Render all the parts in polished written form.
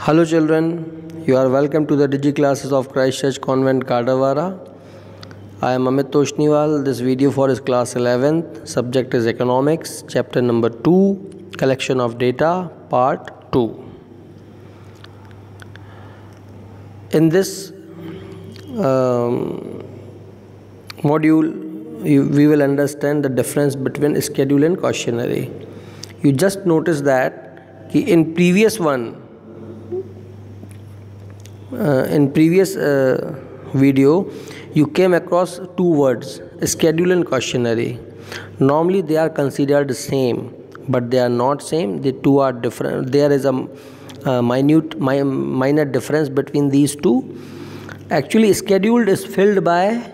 Hello children, you are welcome to the Digi classes of Christ Church Convent Kadawara. I am Amit Toshniwal. This video for is class 11th. Subject is economics, chapter number 2, collection of data, part 2. In this module, we will understand the difference between schedule and cautionary. You just notice that in previous video you came across two words, schedule and cautionary. Normally they are considered the same, but they are not same. The two are different. There is a minor difference between these two. Actually, scheduled is filled by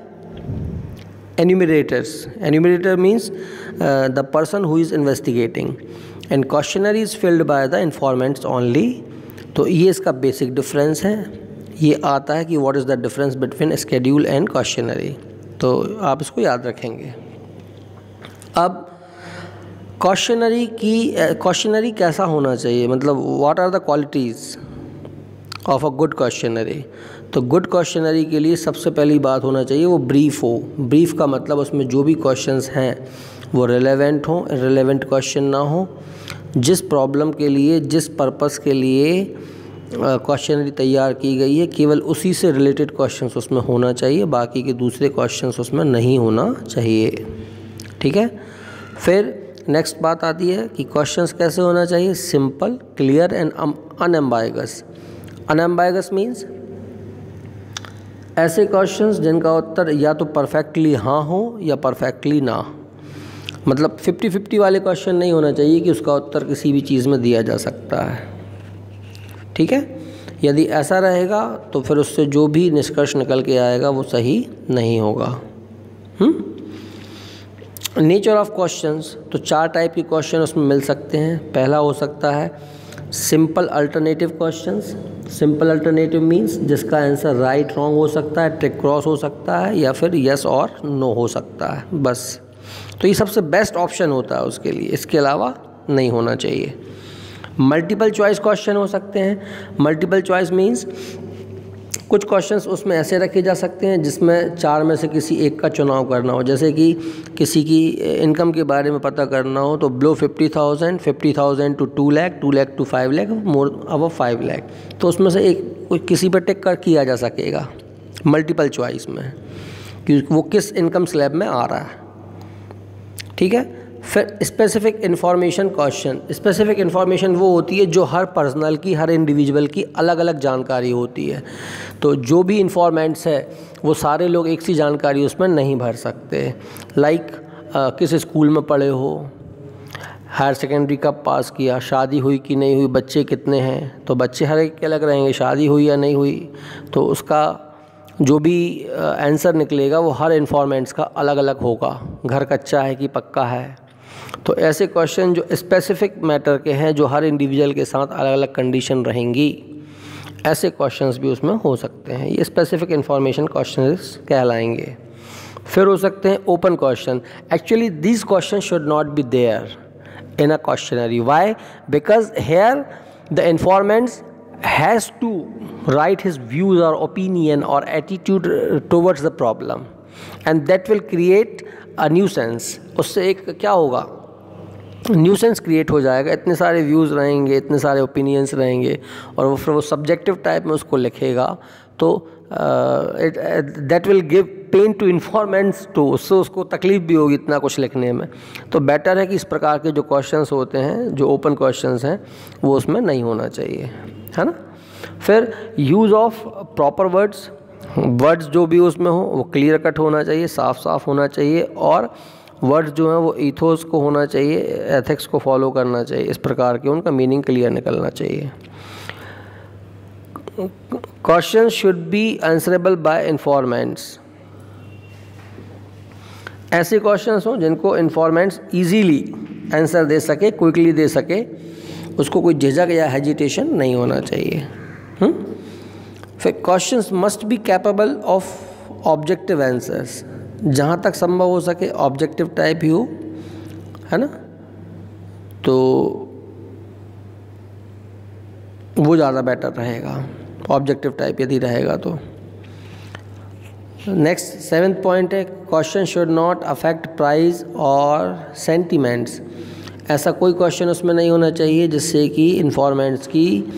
enumerators. Enumerator means the person who is investigating, and cautionary is filled by the informants only. तो ये इसका basic difference है. ये आता है कि what is the difference between schedule and cautionary. तो आप इसको याद रखेंगे. अब कॉशनरी कैसा होना चाहिए, मतलब what are the qualities of a good cautionary. तो गुड कॉशनरी के लिए सबसे पहली बात होना चाहिए वो ब्रीफ हो. ब्रीफ का मतलब उसमें जो भी क्वेश्चंस हैं वो रिलेवेंट हो, इररिलेवेंट क्वेश्चन ना हो. जिस प्रॉब्लम के लिए, जिस पर्पस के लिए क्वेश्चनरी तैयार की गई है, केवल उसी से रिलेटेड क्वेश्चंस उसमें होना चाहिए. बाकी के दूसरे क्वेश्चंस उसमें नहीं होना चाहिए. ठीक है. फिर नेक्स्ट बात आती है कि क्वेश्चंस कैसे होना चाहिए. Simple, clear and unambiguous. Unambiguous means ऐसे क्वेश्चंस जिनका उत्तर या तो परफेक्टली हाँ हो या परफेक्टली ना. मतलब 50-50 वाले क्वेश्चन नहीं होना चाहिए कि उसका उत्तर किसी भी चीज़ में दिया जा सकता है. ठीक है. यदि ऐसा रहेगा तो फिर उससे जो भी निष्कर्ष निकल के आएगा वो सही नहीं होगा. Nature of questions. तो 4 टाइप के क्वेश्चन उसमें मिल सकते हैं. पहला हो सकता है simple alternative questions. Simple alternative means जिसका आंसर राइट रॉन्ग हो सकता है, टिक क्रॉस हो सकता है, या फिर यस और नो हो सकता है, बस. तो ये सबसे बेस्ट ऑप्शन होता है उसके लिए. इसके अलावा नहीं होना चाहिए. मल्टीपल चॉइस क्वेश्चन हो सकते हैं. मल्टीपल चॉइस मीन्स कुछ क्वेश्चंस उसमें ऐसे रखे जा सकते हैं जिसमें 4 में से किसी एक का चुनाव करना हो. जैसे कि किसी की इनकम के बारे में पता करना हो तो below 50,000 to 2 lakh, 2 lakh to 5 lakh, more above 5 lakh. तो उसमें से एक किसी पर टिक कर किया जा सकेगा मल्टीपल चॉइस में कि वो किस इनकम स्लैब में आ रहा है. ठीक है. फिर specific information question. Specific information वो होती है जो हर पर्सनल की, हर इंडिविजुअल की अलग अलग जानकारी होती है. तो जो भी इन्फॉर्मेंट्स है वो सारे लोग एक सी जानकारी उसमें नहीं भर सकते. लाइक किस स्कूल में पढ़े हो, हायर सेकेंडरी कब पास किया, शादी हुई कि नहीं हुई, बच्चे कितने हैं. तो बच्चे हर एक के अलग रहेंगे, शादी हुई या नहीं हुई. तो उसका जो भी आंसर निकलेगा वो हर इन्फॉर्मेंट्स का अलग अलग होगा. घर कच्चा है कि पक्का है. तो ऐसे क्वेश्चन जो स्पेसिफिक मैटर के हैं, जो हर इंडिविजुअल के साथ अलग अलग कंडीशन रहेंगी, ऐसे क्वेश्चंस भी उसमें हो सकते हैं. ये स्पेसिफिक इन्फॉर्मेशन क्वेश्चंस कहलाएंगे. फिर हो सकते हैं open question. Actually this question should not be there in a questionnaire. Why? Because here the informants has to write his views or opinion or attitude towards the problem, and that will create a nuisance. उससे एक क्या होगा, nuisance create हो जाएगा. इतने सारे views रहेंगे, इतने सारे ओपिनियंस रहेंगे, और वो फिर वो सब्जेक्टिव टाइप में उसको लिखेगा. तो that will give pain to informants too. उससे उसको तकलीफ भी होगी इतना कुछ लिखने में. तो बेटर है कि इस प्रकार के जो क्वेश्चंस होते हैं, जो ओपन क्वेश्चंस हैं, वो उसमें नहीं होना चाहिए, है ना. फिर यूज़ ऑफ प्रॉपर वर्ड्स जो भी उसमें हो वो क्लियर कट होना चाहिए, साफ साफ होना चाहिए. और वर्ड्स जो हैं वो ईथोस को होना चाहिए, एथिक्स को फॉलो करना चाहिए. इस प्रकार के उनका मीनिंग क्लियर निकलना चाहिए. Question should be answerable by informants. ऐसे क्वेश्चंस हो जिनको इन्फॉर्मेंट्स इजीली आंसर दे सके, क्विकली दे सके. उसको कोई झिझक या हेजिटेशन नहीं होना चाहिए. फिर questions must be capable of objective answers. जहाँ तक संभव हो सके ऑब्जेक्टिव टाइप ही हो, है ना. तो वो ज़्यादा बेटर रहेगा, ऑब्जेक्टिव टाइप यदि रहेगा तो। नेक्स्ट 7th पॉइंट है, question should not affect price और सेंटिमेंट्स। ऐसा कोई क्वेश्चन उसमें नहीं होना चाहिए जिससे कि इन्फॉर्मेंट्स की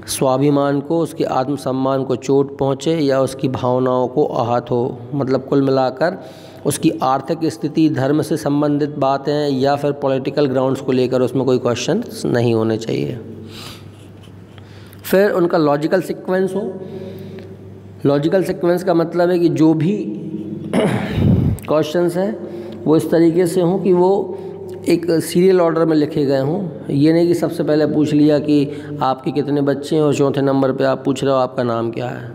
स्वाभिमान को, उसके आत्मसम्मान को चोट पहुँचे या उसकी भावनाओं को आहत हो। मतलब कुल मिलाकर उसकी आर्थिक स्थिति, धर्म से संबंधित बातें या फिर पॉलिटिकल ग्राउंड्स को लेकर उसमें कोई क्वेश्चन नहीं होने चाहिए। फिर उनका लॉजिकल सीक्वेंस हो। लॉजिकल सीक्वेंस का मतलब है कि जो भी क्वेश्चंस हैं वो इस तरीके से हों कि वो एक सीरियल ऑर्डर में लिखे गए हों। ये नहीं कि सबसे पहले पूछ लिया कि आपके कितने बच्चे हैं और चौथे नंबर पे आप पूछ रहे हो आपका नाम क्या है।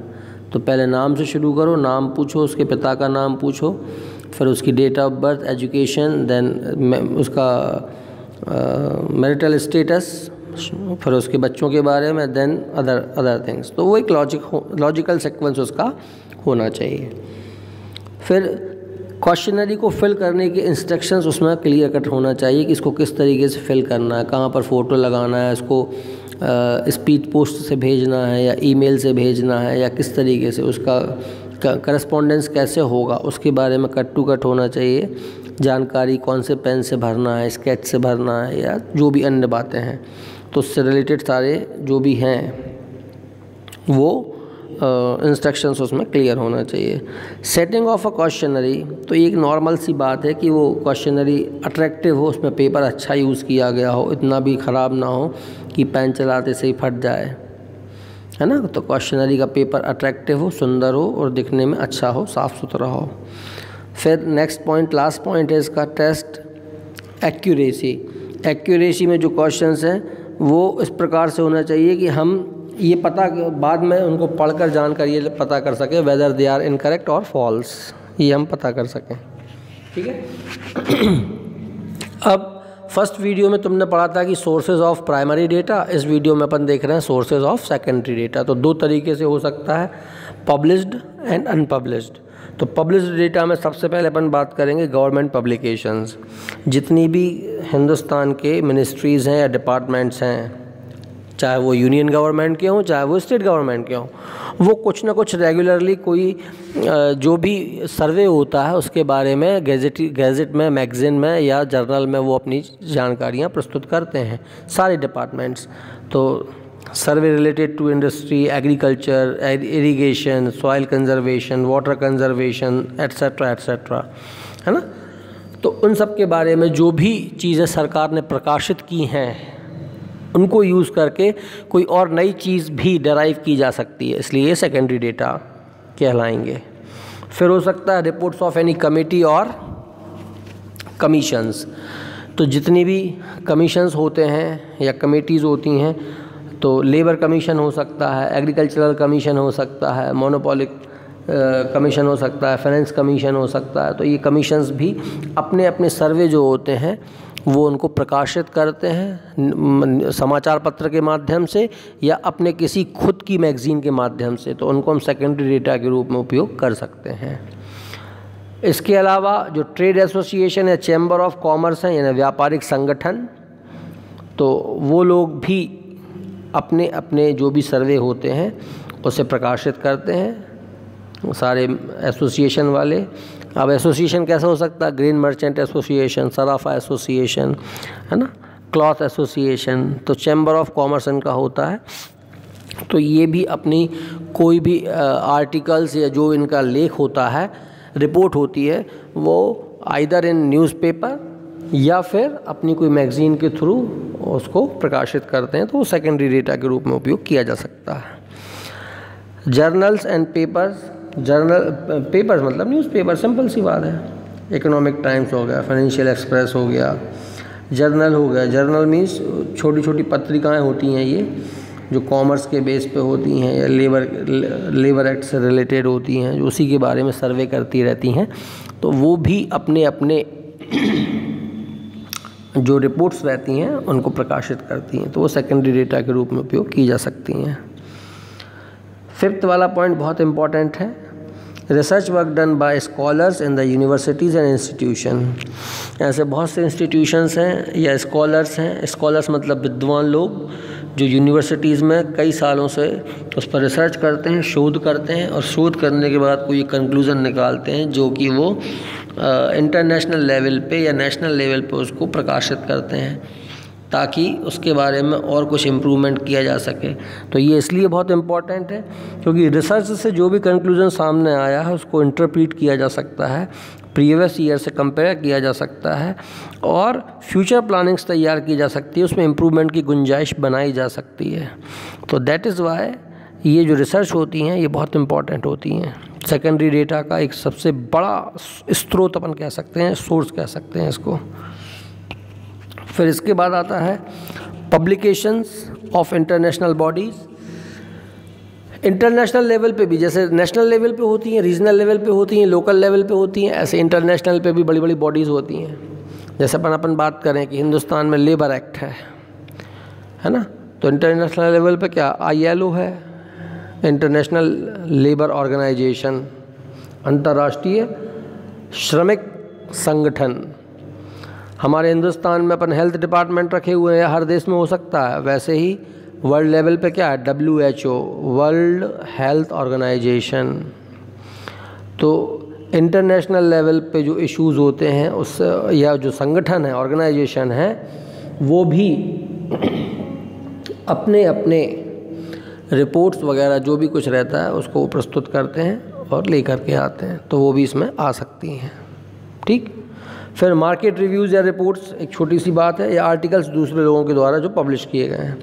तो पहले नाम से शुरू करो, नाम पूछो, उसके पिता का नाम पूछो, फिर उसकी date of birth, education, then उसका मैरिटल स्टेटस, फिर उसके बच्चों के बारे में, देन अदर थिंग्स। तो वो एक लॉजिकल सीक्वेंस उसका होना चाहिए। फिर क्वेश्चनरी को फिल करने के इंस्ट्रक्शंस उसमें क्लियर कट होना चाहिए कि इसको किस तरीके से फिल करना है, कहाँ पर फ़ोटो लगाना है, इसको स्पीड पोस्ट से भेजना है या ईमेल से भेजना है या किस तरीके से उसका करस्पॉन्डेंस कैसे होगा, उसके बारे में कट टू कट होना चाहिए। जानकारी कौन से पेन से भरना है, स्केच से भरना है या जो भी अन्य बातें हैं, तो उससे रिलेटेड सारे जो भी हैं वो इंस्ट्रक्शंस उसमें क्लियर होना चाहिए। सेटिंग ऑफ अ क्वेश्चनरी, तो एक नॉर्मल सी बात है कि वो क्वेश्चनरी अट्रैक्टिव हो, उसमें पेपर अच्छा यूज़ किया गया हो, इतना भी ख़राब ना हो कि पेन चलाते से ही फट जाए, है ना। तो क्वेश्चनरी का पेपर अट्रैक्टिव हो, सुंदर हो और दिखने में अच्छा हो, साफ़ सुथरा हो। फिर नेक्स्ट पॉइंट, लास्ट पॉइंट है इसका, टेस्ट एक्यूरेसी। एक्यूरेसी में जो क्वेश्चंस हैं वो इस प्रकार से होना चाहिए कि हम ये पता बाद में उनको पढ़कर जानकर ये पता कर सकें वेदर दे आर इनकरेक्ट और फॉल्स, ये हम पता कर सकें, ठीक है। अब फर्स्ट वीडियो में तुमने पढ़ा था कि सोर्सेज ऑफ प्राइमरी डेटा, इस वीडियो में अपन देख रहे हैं सोर्सेज ऑफ सेकेंडरी डेटा। तो दो तरीके से हो सकता है, पब्लिश्ड एंड अनपब्लिश्ड। तो पब्लिश्ड डेटा में सबसे पहले अपन बात करेंगे गवर्नमेंट पब्लिकेशंस। जितनी भी हिंदुस्तान के मिनिस्ट्रीज़ हैं या डिपार्टमेंट्स हैं, चाहे वो यूनियन गवर्नमेंट के हों चाहे वो स्टेट गवर्नमेंट के हों, वो कुछ ना कुछ रेगुलरली कोई जो भी सर्वे होता है उसके बारे में गैजेट में, मैगज़ीन में या जर्नल में वो अपनी जानकारियाँ प्रस्तुत करते हैं, सारे डिपार्टमेंट्स। तो survey related to industry, agriculture, irrigation, soil conservation, water conservation, etcetera etcetera, है ना। तो उन सब के बारे में जो भी चीज़ें सरकार ने प्रकाशित की हैं उनको यूज़ करके कोई और नई चीज़ भी डराइव की जा सकती है, इसलिए ये सेकेंडरी डेटा कहलाएंगे। फिर हो सकता है रिपोर्ट्स ऑफ एनी कमेटी और कमीशंस। तो जितनी भी कमीशंस होते हैं या कमेटीज़ होती हैं, तो लेबर कमीशन हो सकता है, एग्रीकल्चरल कमीशन हो सकता है, मोनोपोलिक कमीशन हो सकता है, फाइनेंस कमीशन हो सकता है। तो ये कमीशंस भी अपने अपने सर्वे जो होते हैं वो उनको प्रकाशित करते हैं समाचार पत्र के माध्यम से या अपने किसी खुद की मैगज़ीन के माध्यम से, तो उनको हम सेकेंडरी डेटा के रूप में उपयोग कर सकते हैं। इसके अलावा जो ट्रेड एसोसिएशन या चैम्बर ऑफ कॉमर्स हैं यानी व्यापारिक संगठन, तो वो लोग भी अपने अपने जो भी सर्वे होते हैं उसे प्रकाशित करते हैं, सारे एसोसिएशन वाले। अब एसोसिएशन कैसा हो सकता है, ग्रेन मर्चेंट एसोसिएशन, सराफा एसोसिएशन, है ना, क्लॉथ एसोसिएशन। तो चैम्बर ऑफ कॉमर्स इनका होता है। तो ये भी अपनी कोई भी आर्टिकल्स या जो इनका लेख होता है, रिपोर्ट होती है, वो आइदर इन न्यूज़पेपर या फिर अपनी कोई मैगज़ीन के थ्रू उसको प्रकाशित करते हैं, तो वो सेकेंडरी डेटा के रूप में उपयोग किया जा सकता है। जर्नल्स एंड पेपर्स, पेपर्स मतलब न्यूज़पेपर, सिंपल सी बात है। इकोनॉमिक टाइम्स हो गया, फाइनेंशियल एक्सप्रेस हो गया, जर्नल हो गया। जर्नल मीन्स छोटी छोटी पत्रिकाएं होती हैं ये, जो कॉमर्स के बेस पे होती हैं या लेबर एक्ट से रिलेटेड होती हैं, जो उसी के बारे में सर्वे करती रहती हैं। तो वो भी अपने अपने जो रिपोर्ट्स रहती हैं उनको प्रकाशित करती हैं, तो वो सेकेंडरी डेटा के रूप में उपयोग की जा सकती हैं। 5th वाला पॉइंट बहुत इम्पॉर्टेंट है, research work done by scholars in the universities and institution. ऐसे बहुत से इंस्टीट्यूशंस हैं या स्कॉलर्स हैं, स्कॉलर्स मतलब विद्वान लोग, जो यूनिवर्सिटीज़ में कई सालों से उस पर रिसर्च करते हैं, शोध करते हैं, और शोध करने के बाद कोई कंक्लूज़न निकालते हैं जो कि वो इंटरनेशनल लेवल पे या नेशनल लेवल पे उसको प्रकाशित करते हैं, ताकि उसके बारे में और कुछ इम्प्रूवमेंट किया जा सके। तो ये इसलिए बहुत इम्पॉर्टेंट है क्योंकि रिसर्च से जो भी कंक्लूजन सामने आया है उसको इंटरप्रीट किया जा सकता है, प्रीवियस ईयर से कंपेयर किया जा सकता है, और फ्यूचर प्लानिंग्स तैयार की जा सकती है, उसमें इम्प्रूवमेंट की गुंजाइश बनाई जा सकती है। तो दैट इज़ वाई ये जो रिसर्च होती हैं ये बहुत इम्पॉर्टेंट होती हैं। सेकेंडरी डेटा का एक सबसे बड़ा स्रोत अपन कह सकते हैं, सोर्स कह सकते हैं इसको। फिर इसके बाद आता है publications of international bodies. International level पे भी, जैसे नेशनल लेवल पे होती हैं, रीजनल लेवल पे होती हैं, लोकल लेवल पे होती हैं, ऐसे इंटरनेशनल पे भी बड़ी बड़ी बॉडीज़ होती हैं। जैसे अपन बात करें कि हिंदुस्तान में लेबर एक्ट है ना, तो इंटरनेशनल लेवल पे क्या ILO है, इंटरनेशनल लेबर ऑर्गेनाइजेशन, अंतर्राष्ट्रीय श्रमिक संगठन। हमारे हिंदुस्तान में अपन हेल्थ डिपार्टमेंट रखे हुए हैं, हर देश में हो सकता है, वैसे ही वर्ल्ड लेवल पे क्या है, WHO, वर्ल्ड हेल्थ ऑर्गेनाइजेशन। तो इंटरनेशनल लेवल पे जो इश्यूज़ होते हैं उस या जो संगठन है, ऑर्गेनाइजेशन है, वो भी अपने अपने रिपोर्ट्स वगैरह जो भी कुछ रहता है उसको प्रस्तुत करते हैं और लेकर के आते हैं, तो वो भी इसमें आ सकती हैं। ठीक। फिर मार्केट रिव्यूज़ या रिपोर्ट्स एक छोटी सी बात है, या आर्टिकल्स दूसरे लोगों के द्वारा जो पब्लिश किए गए हैं।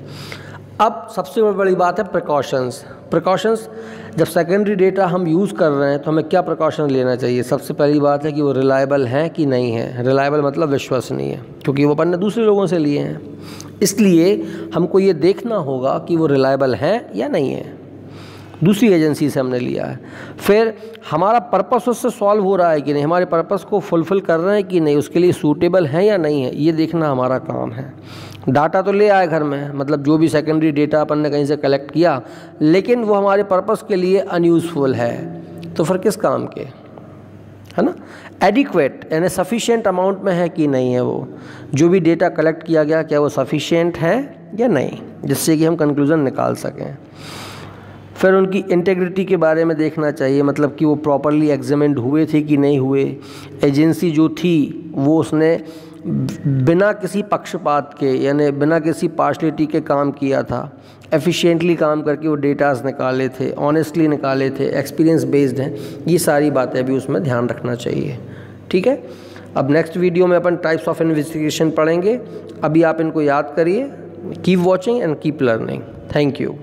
अब सबसे बड़ी बात है प्रिकॉशंस। जब सेकेंडरी डेटा हम यूज़ कर रहे हैं तो हमें क्या प्रिकॉशन लेना चाहिए। सबसे पहली बात है कि वो रिलायबल हैं कि नहीं है। रिलायबल मतलब विश्वसनीय है, क्योंकि वो अपन ने दूसरे लोगों से लिए हैं, इसलिए हमको ये देखना होगा कि वो रिलायबल हैं या नहीं है, दूसरी एजेंसी से हमने लिया है। फिर हमारा पर्पस उससे सॉल्व हो रहा है कि नहीं, हमारे पर्पस को फुलफ़िल कर रहे हैं कि नहीं, उसके लिए सूटेबल है या नहीं है, ये देखना हमारा काम है। डाटा तो ले आए घर में, मतलब जो भी सेकेंडरी डेटा अपन ने कहीं से कलेक्ट किया, लेकिन वो हमारे पर्पस के लिए अनयूज़फुल है, तो फिर किस काम के, है ना। एडिक्वेट यानी सफिशिएंट अमाउंट में है कि नहीं है, वो जो भी डेटा कलेक्ट किया गया क्या वो सफिशिएंट है या नहीं, जिससे कि हम कंक्लूज़न निकाल सकें। फिर उनकी इंटेग्रिटी के बारे में देखना चाहिए, मतलब कि वो प्रॉपरली एग्जामिन्ड हुए थे कि नहीं हुए। एजेंसी जो थी वो उसने बिना किसी पक्षपात के यानी बिना किसी पार्शलिटी के काम किया था, एफिशिएंटली काम करके वो डेटास निकाले थे, ऑनेस्टली निकाले थे, एक्सपीरियंस बेस्ड हैं। ये सारी बातें भी उसमें ध्यान रखना चाहिए। ठीक है। अब नेक्स्ट वीडियो में अपन टाइप्स ऑफ इन्वेस्टिगेशन पढ़ेंगे। अभी आप इनको याद करिए। Keep watching and keep learning. Thank you.